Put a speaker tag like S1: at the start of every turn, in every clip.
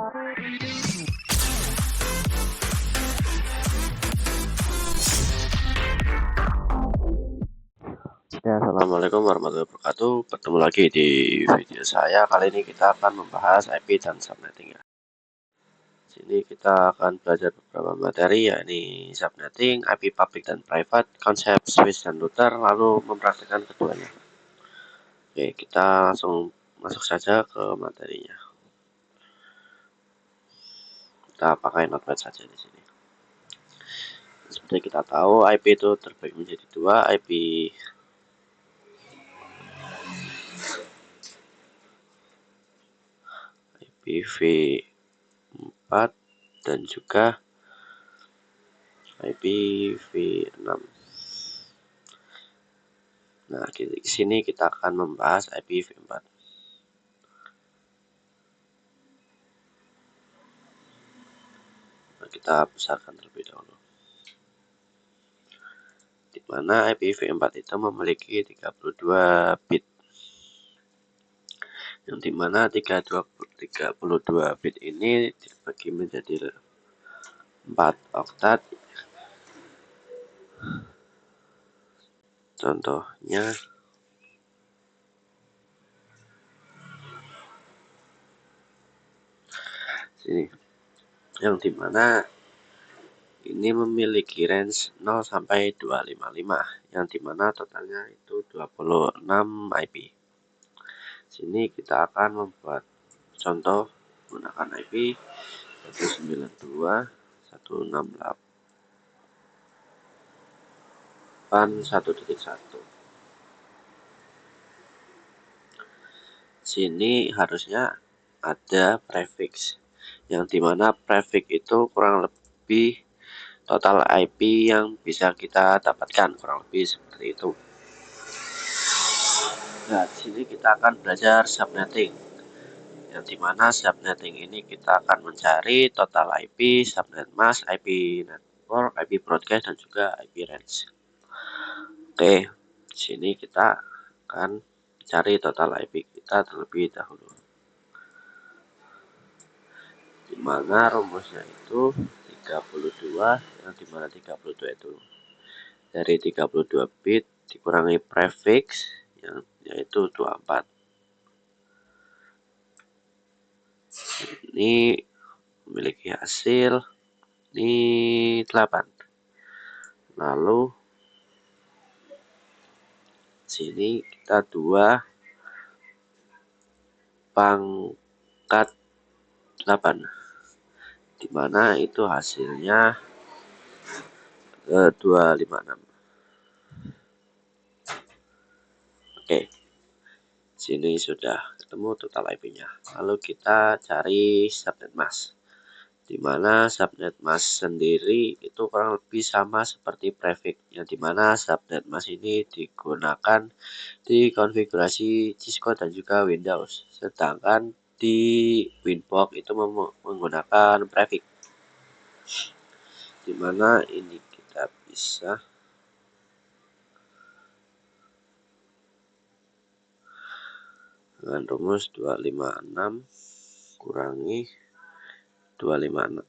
S1: Ya, assalamualaikum warahmatullahi wabarakatuh. Bertemu lagi di video saya. Kali ini kita akan membahas IP dan subnetting ya. Sini kita akan belajar beberapa materi, yakni subnetting, IP public dan private, konsep switch dan router, lalu mempraktikkan keduanya. Oke, kita langsung masuk saja ke materinya. Kita pakai notepad saja di sini. Seperti kita tahu, IP itu terbagi menjadi dua, IPv4 dan juga IPv6. Nah, di sini kita akan membahas IPv4. Nah, kita besarkan terlebih dahulu. Di mana IPv4 itu memiliki 32 bit. Yang dimana 32 bit ini dibagi menjadi 4 oktat. Contohnya sini, yang dimana ini memiliki range 0 sampai 255, yang dimana totalnya itu 26 IP. Sini kita akan membuat contoh menggunakan IP 192.168.1.1. Sini harusnya ada prefix, yang dimana prefix itu kurang lebih total IP yang bisa kita dapatkan, kurang lebih seperti itu. Nah, di sini kita akan belajar subnetting, yang dimana subnetting ini kita akan mencari total IP, subnet mask, IP network, IP broadcast, dan juga IP range. Oke, di sini kita akan cari total IP kita terlebih dahulu, dimana rumusnya itu 32, yang dimana 32 itu dari 32 bit dikurangi prefix, yang yaitu 24. Ini memiliki hasil ini 8. Lalu sini kita 2 pangkat 8, dimana itu hasilnya 256. Oke, sini sudah ketemu total IP-nya. Lalu kita cari subnet mask, dimana subnet mask sendiri itu kurang lebih sama seperti prefix, yang dimana subnet mask ini digunakan di konfigurasi Cisco dan juga Windows, sedangkan di Winbox itu menggunakan prefix, dimana ini kita bisa dengan rumus 256 kurangi 256,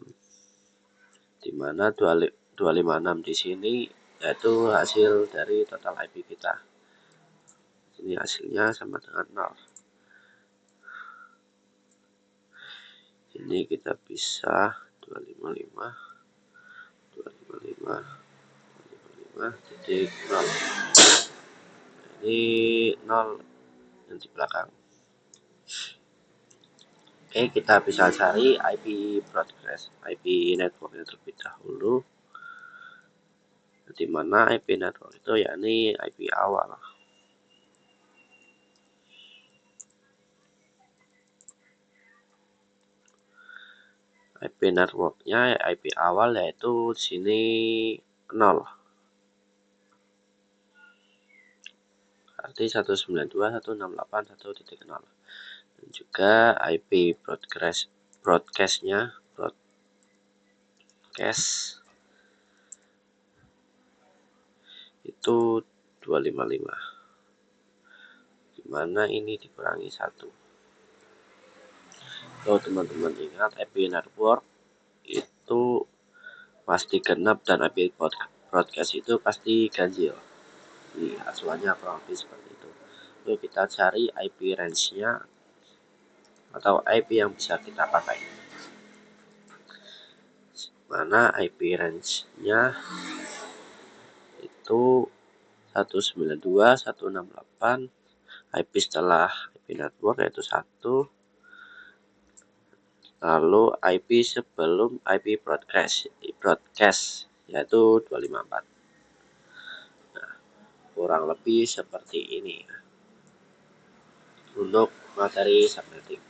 S1: dimana 256 di sini yaitu hasil dari total IP kita. Ini hasilnya sama dengan 0. Ini kita bisa 255 titik 0. Ini 0 yang di belakang. Oke, kita bisa cari IP broadcast, IP network yang terlebih dahulu, di mana IP network itu yakni IP awal. IP networknya IP awal yaitu sini 0. Arti 192.168.1.0. Dan juga IP broadcastnya itu 255, dimana ini dikurangi 1. Kalau teman-teman ingat, IP network itu pasti genap dan IP broadcast itu pasti ganjil. Jadi acuannya kurang lebih seperti itu. Lalu kita cari IP range-nya atau IP yang bisa kita pakai. Mana IP range-nya itu 192.168, IP setelah IP network yaitu 1, lalu IP sebelum IP broadcast yaitu 254. Nah, kurang lebih seperti ini untuk materi subnetting.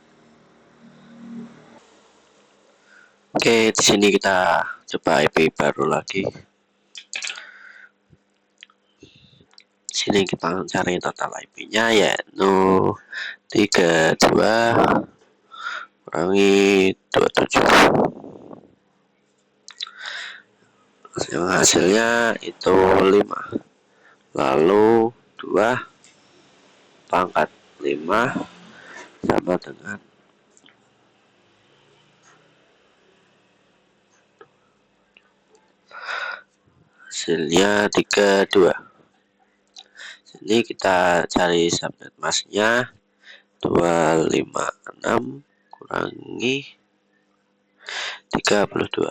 S1: Oke, di sini kita coba IP baru lagi. Di sini kita cari total IP-nya yaitu 32 kurangi 27. Hasilnya itu 5. Lalu 2 pangkat 5 sama dengan hasilnya 32. Ini kita cari subnet masknya 256 kurangi 32.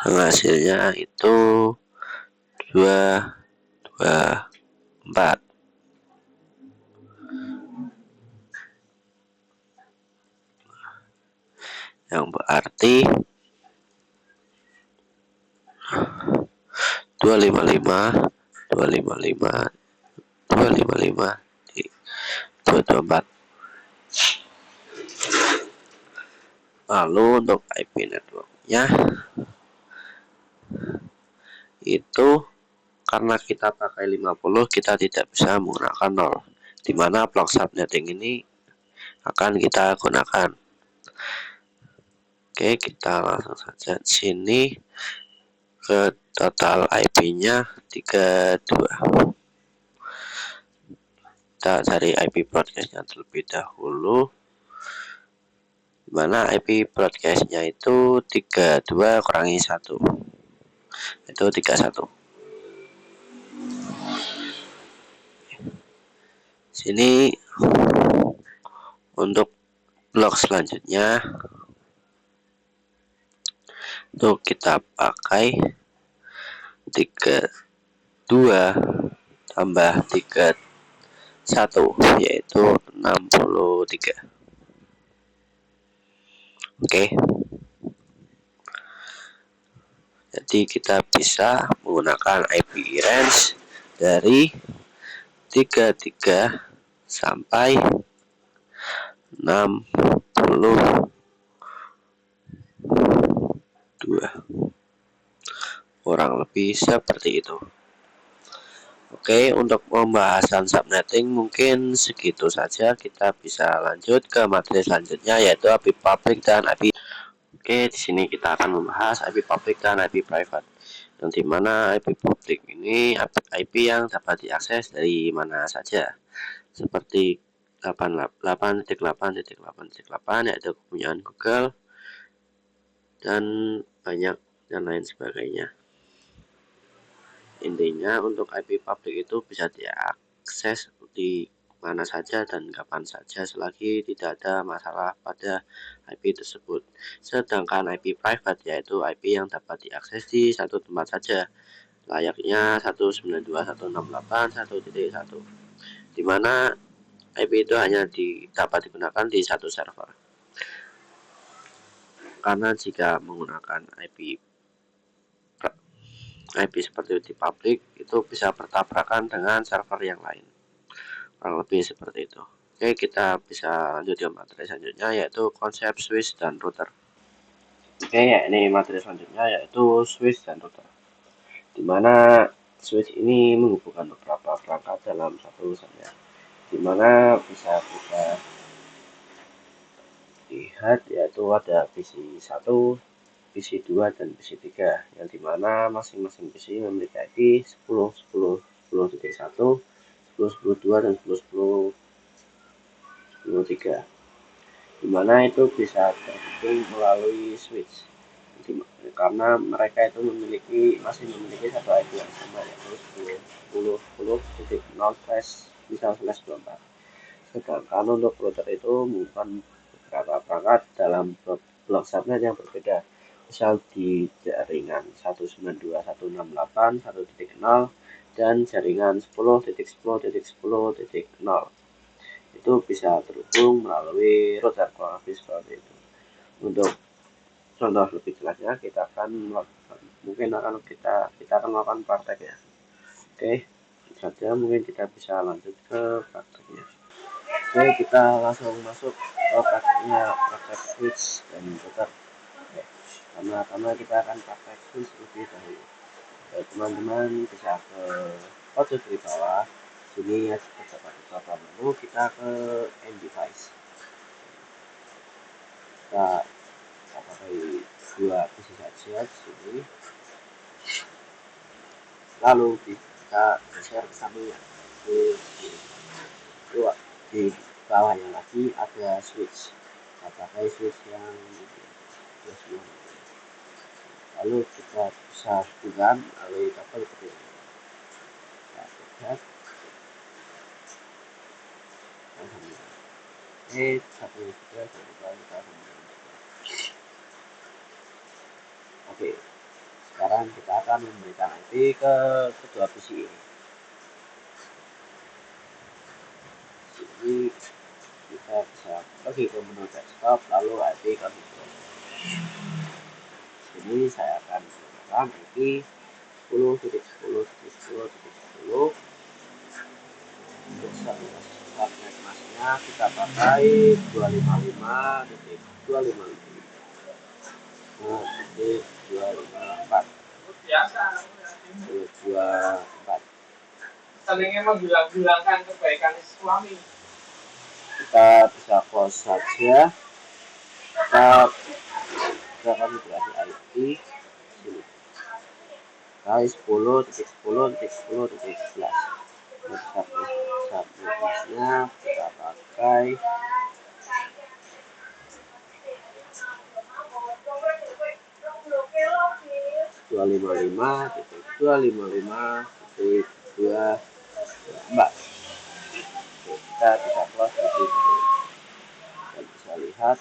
S1: Hasilnya itu 224. Yang berarti 255 255 255 224. Lalu untuk IP networknya itu karena kita pakai 50, kita tidak bisa menggunakan 0, dimana block subnetting ini akan kita gunakan. Oke, kita langsung saja di sini ke total IP-nya 32. Kita cari IP broadcast-nya terlebih dahulu. Dimana IP broadcast-nya itu 32 kurangi 1 itu 31. Sini untuk blok selanjutnya itu kita pakai 32 tambah 31 yaitu 63. Oke. Jadi kita bisa menggunakan IP range dari 33 sampai 62. Kurang lebih seperti itu. Oke, untuk pembahasan subnetting mungkin segitu saja. Kita bisa lanjut ke materi selanjutnya yaitu IP public dan IP. Oke, di sini kita akan membahas IP public dan IP private. Yang dimana IP public ini IP yang dapat diakses dari mana saja, seperti 88.8.8.8 yaitu kepunyaan Google dan banyak dan lain sebagainya. Intinya untuk IP public itu bisa diakses di mana saja dan kapan saja selagi tidak ada masalah pada IP tersebut. Sedangkan IP private yaitu IP yang dapat diakses di satu tempat saja, layaknya 192.168.1.1, di mana IP itu hanya dapat digunakan di satu server. Karena jika menggunakan IP seperti di public itu bisa bertabrakan dengan server yang lain. Kurang lebih seperti itu. Oke, kita bisa lanjut ke materi selanjutnya yaitu konsep switch dan router. Oke, ya ini materi selanjutnya yaitu switch dan router. Dimana switch ini menghubungkan beberapa perangkat dalam satu saja. Dimana bisa kita lihat yaitu ada PC 1, PC 2 dan PC 3 yang dimana masing-masing PC memiliki IP 10, 10, 10.1, 10.10.2 dan 10.10.10.3. dimana itu bisa terhubung melalui switch, karena mereka itu masih memiliki satu IP yang sama, yaitu 10.10.0/misal/24. Sedangkan untuk router itu bukan beberapa perangkat dalam blok subnet yang berbeda, misal di jaringan 192.168.1.0 dan jaringan 10.10.10.0 itu bisa terhubung melalui router, kurang lebih seperti itu. Untuk contoh lebih jelasnya kita akan melakukan praktek ya. Oke, saja mungkin kita bisa lanjut ke prakteknya. Oke, kita langsung masuk ke praktek switch dan router. Oke, pertama kita akan praktek switch lebih dahulu. Teman-teman bisa ke pojok di bawah sini ya, beberapa menu, kita ke end device. Kita pakai dua PC saja di sini, lalu kita geser ke sampingnya di bawahnya lagi ada switch. Kita pakai switch yang lalu kita bisa hubungkan melalui kabel seperti ini. Satu juga kita Oke, sekarang kita akan memberikan IP ke kedua PC ini. Jadi kita bisa pergi ke menu desktop lalu IP configure. Sini saya akan menggunakan IP 10.10.10.10. Untuk subnet masknya kita pakai 255.255.254. Saling emang bilang-bilangkan kebaikan suami. Kita bisa close saja. Kita akan dikasih IP sini. Kali 10.10.10.11. Subnetnya kita pakai 255.255.224. Kita bisa close di sini dan bisa lihat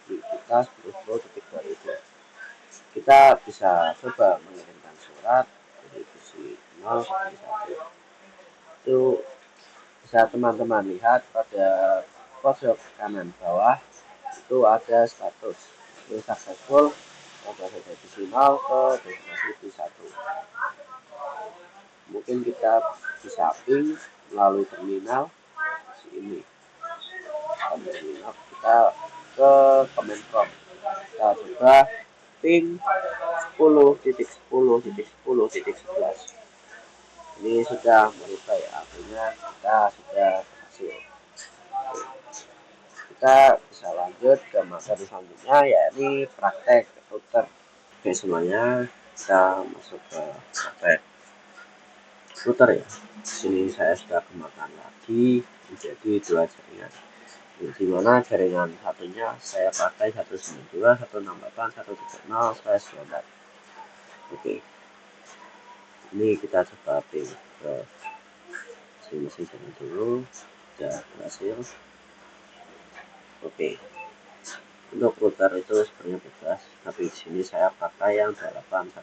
S1: kita 10.20. Kita bisa coba mengirimkan surat dari PC 011. Itu bisa teman-teman lihat pada pojok kanan bawah itu ada status itu successful, ada PC 0 ke destinasi P1. Mungkin kita bisa ping melalui terminal ini. Terminal kita ke command prompt, kita coba ping 10.10.10.11. Ini sudah merubah ya, artinya kita sudah berhasil. Kita bisa lanjut ke materi selanjutnya, yakni praktek router. Oke semuanya, kita masuk ke praktek router ya. Di sini saya sudah kembangkan lagi menjadi dua jaringan. Di mana jaringan satunya saya pakai 192.168.1.0/24. Oke, ini kita coba ping ke sini dulu, sudah berhasil. Oke, untuk router itu sebenarnya bebas, tapi di sini saya pakai yang 811.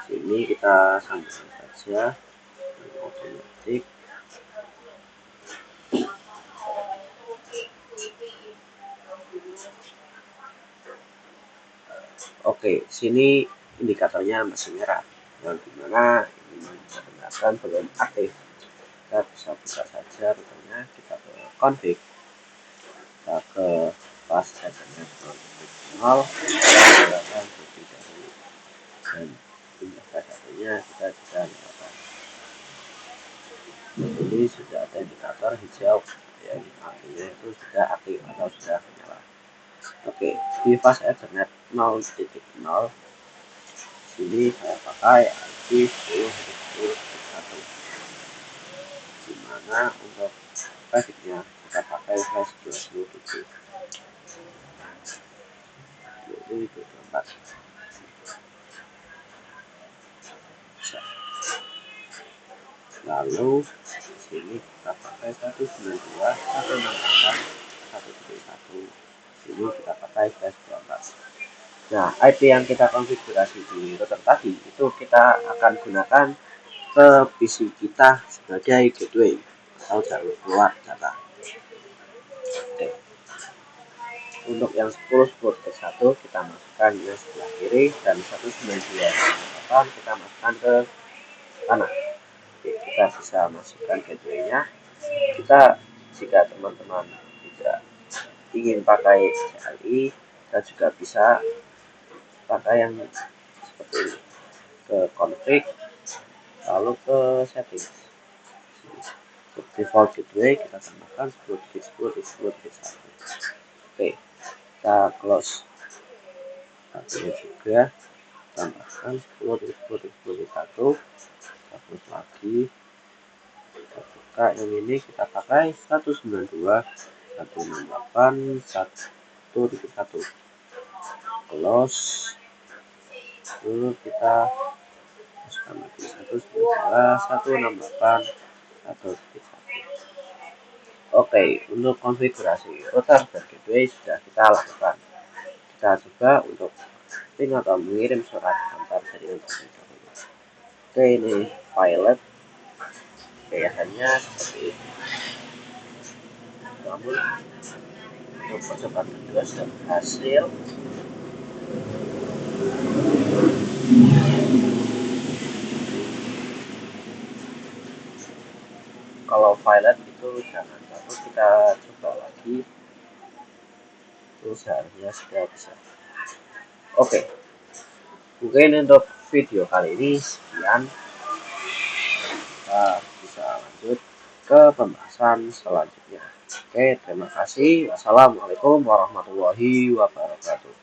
S1: Sini kita sambungkan saja otomatis. Oke, sini indikatornya masih merah, yang dimana ini menandakan belum aktif. Kita bisa buka saja routernya, kita ke config, kita ke fast ethernet 0, menggunakan bukti dahulu dan indikator satunya kita bisa nyalakan. Ini sudah ada indikator hijau yang artinya itu sudah aktif atau sudah menyala. Oke, di fast ethernet 0.0 sini saya pakai IP 10.10.1, dimana untuk trafficnya kita pakai flash 27 2024. Lalu sini kita pakai 192 168 171. Ini kita pakai flash 24. Nah, IP yang kita konfigurasi di router tadi itu kita akan gunakan ke PC kita sebagai gateway atau jalur keluar data. Oke. Untuk yang 10 ke 1 kita masukkan ke sebelah kiri dan 192 kita masukkan ke kanan. Oke, kita bisa masukkan gateway-nya. Jika teman-teman tidak ingin pakai CLI, kita juga bisa pakai yang seperti ini, ke config lalu ke settings. Untuk default gateway kita tambahkan 10.10.10.1. Oke, kita close satunya juga, tambahkan 10.10.10.1, hapus lagi, kita buka yang ini, kita pakai 192.168.1.1, close. Lalu kita masukkan lagi 192.168.1.1. Oke, untuk konfigurasi router dan gateway sudah kita lakukan. Kita coba untuk ping atau mengirim surat antar jaringan terlebih dahulu. Oke, ini pilot biasanya seperti ini. Namun untuk percobaan kedua sudah berhasil. Kalau pilot itu jangan takut, kita coba lagi. Itu seharusnya sudah bisa. Oke, mungkin untuk video kali ini sekian. Kita bisa lanjut ke pembahasan selanjutnya. Oke, terima kasih. Wassalamualaikum warahmatullahi wabarakatuh.